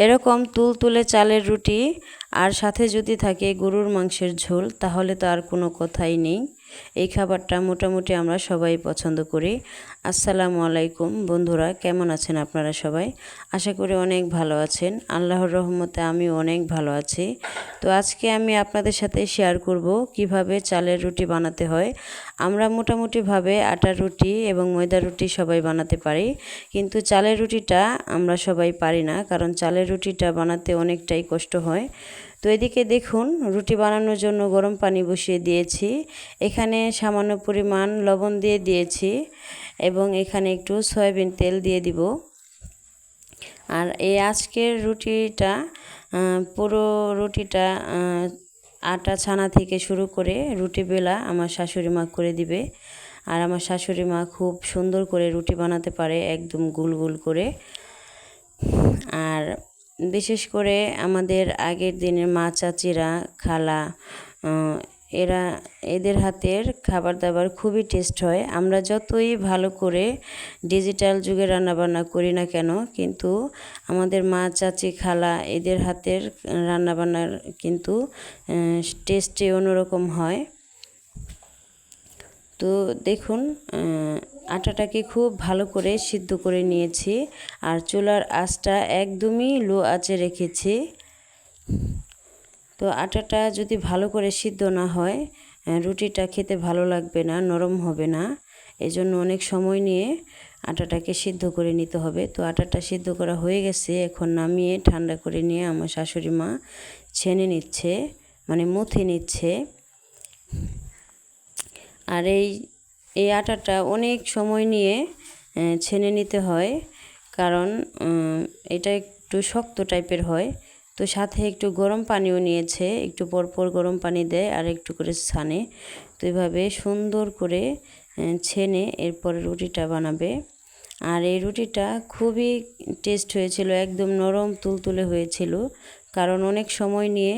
এরকম তুলতুলে চালের রুটি আর সাথে যদি থাকে গরুর মাংসের ঝোল, তাহলে তো আর কোনো কথাই নেই। এই খাবারটা মোটামুটি আমরা সবাই পছন্দ করি। আসসালামু আলাইকুম বন্ধুরা, কেমন আছেন আপনারা সবাই? আশা করি অনেক ভালো আছেন। আল্লাহর রহমতে আমিও অনেক ভালো আছি। তো আজকে আমি আপনাদের সাথে শেয়ার করব কিভাবে চালের রুটি বানাতে হয়। আমরা মোটামুটিভাবে আটার রুটি এবং ময়দার রুটি সবাই বানাতে পারি, কিন্তু চালের রুটিটা আমরা সবাই পারি না, কারণ চালের রুটিটা বানাতে অনেকটাই কষ্ট হয়। তো এদিকে দেখুন, রুটি বানানোর জন্য গরম পানি বসিয়ে দিয়েছি। এখানে সামান্য পরিমাণ লবণ দিয়ে দিয়েছি এবং এখানে একটু সয়াবিন তেল দিয়ে দিব। আর এই আজকের রুটিটা পুরো রুটিটা আটা ছানা থেকে শুরু করে রুটি বেলা আমার শাশুড়ি মা করে দিবে। আর আমার শাশুড়ি মা খুব সুন্দর করে রুটি বানাতে পারে, একদম গোল গোল করে। আর বিশেষ করে আমাদের আগের দিনের মা চাচিরা, খালা, এদের হাতের খাবার দাবার খুবই টেস্ট হয়। আমরা যতই ভালো করে ডিজিটাল যুগে রান্নাবান্না করি না কেন, কিন্তু আমাদের মা চাচি খালা এদের হাতের রান্নাবান্নার কিন্তু টেস্টে অন্যরকম হয়। তো দেখুন, আটাটাকে খুব ভালো করে সিদ্ধ করে নিয়েছি আর চুলার আঁচটা একদমই লো আঁচে রেখেছি। তো আটাটা যদি ভালো করে সিদ্ধ না হয়, রুটিটা খেতে ভালো লাগবে না, নরম হবে না। এজন্য অনেক সময় নিয়ে আটাটাকে সিদ্ধ করে নিতে হবে। তো আটাটা সিদ্ধ করা হয়ে গেছে, এখন নামিয়ে ঠান্ডা করে নিয়ে আমার শাশুড়ি মা ছেনে নিচ্ছে, মানে মুথে নিচ্ছে। আর এই আটাটা অনেক সময় নিয়ে ছেনে নিতে হয়, কারণ এটা একটু শক্ত টাইপের হয়। তো সাথে একটু গরম পানিও নিয়েছে, একটু পরপর গরম পানি দেয় আর একটু করে ছানে। তো এভাবে সুন্দর করে ছেনে এরপরে রুটিটা বানাবে। আর এই রুটিটা খুবই টেস্ট হয়েছিল, একদম নরম তুলতুলে হয়েছিল, কারণ অনেক সময় নিয়ে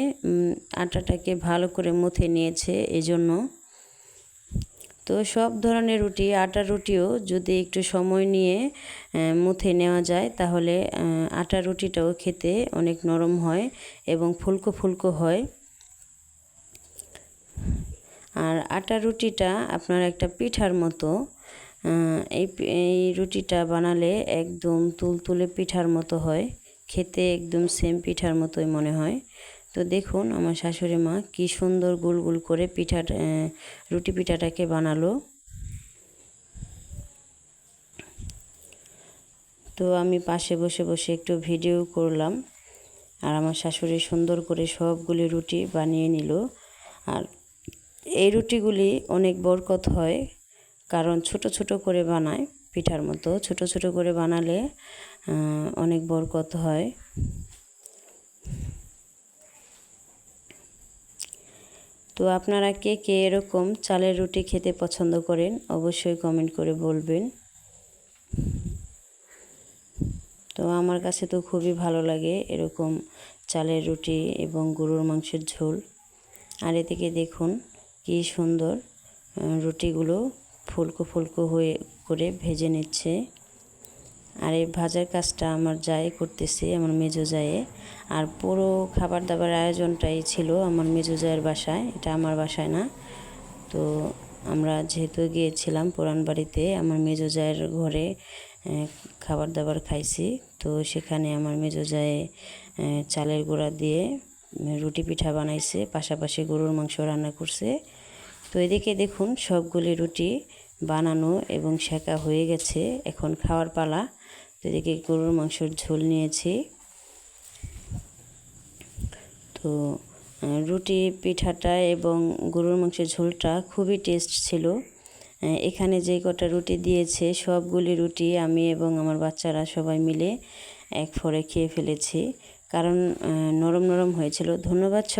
আটাটাকে ভালো করে মুথে নিয়েছে এজন্য। তো সব ধরনের রুটি, আটার রুটিও যদি একটু সময় নিয়ে মুথে নেওয়া যায়, তাহলে আটার রুটিটাও খেতে অনেক নরম হয় এবং ফুলকো ফুলকো হয়। আর আটার রুটিটা আপনার একটা পিঠার মতো। এই রুটিটা বানালে একদম তুলতুলে পিঠার মতো হয়, খেতে একদম সেম পিঠার মতোই মনে হয়। তো দেখুন, আমার শাশুড়ি মা কি সুন্দর গোল গোল করে রুটি পিঠাটাকে বানালো। তো আমি পাশে বসে বসে একটু ভিডিও করলাম, আর আমার শাশুড়ি সুন্দর করে সবগুলি রুটি বানিয়ে নিল। আর এই রুটিগুলি অনেক বরকত হয়, কারণ ছোট ছোট করে বানায়, পিঠার মতো ছোট ছোট করে বানালে অনেক বরকত হয়। তো আপনারা কে কে এরকম চালের রুটি খেতে পছন্দ করেন, অবশ্যই কমেন্ট করে বলবেন। তো আমার কাছে তো খুবই ভালো লাগে এরকম চালের রুটি এবং গরুর মাংসের ঝোল। আর এদিকে দেখুন কি সুন্দর রুটিগুলো ফুলকো ফুলকো হয়ে করে ভেজে নিচ্ছে। আর এই ভাজার কাজটা আমার জায়ে করতেছে, আমার মেজো জায়ে। আর পুরো খাবার দাবার আয়োজনটাই ছিল আমার মেজো জায়ের বাসায়, এটা আমার বাসায় না। তো আমরা যেহেতু গিয়েছিলাম পুরান বাড়িতে, আমার মেজো জায়ের ঘরে খাবার দাবার খাইছি। তো সেখানে আমার মেজো জায়ে চালের গুঁড়া দিয়ে রুটি পিঠা বানাইছে, পাশাপাশি গরুর মাংস রান্না করছে। তো এদিকে দেখুন, সবগুলি রুটি বানানো এবং সেঁকা হয়ে গেছে, এখন খাওয়ার পালা। তো এদিকে গরুর মাংসের ঝোল নিয়েছি। তো রুটি পিঠাটা এবং গরুর মাংসের ঝোলটা খুবই টেস্ট ছিল। এখানে যে কটা রুটি দিয়েছে, সবগুলি রুটি আমি এবং আমার বাচ্চারা সবাই মিলে এক ফরে খেয়ে ফেলেছি, কারণ নরম নরম হয়েছিল। ধন্যবাদ সবাই।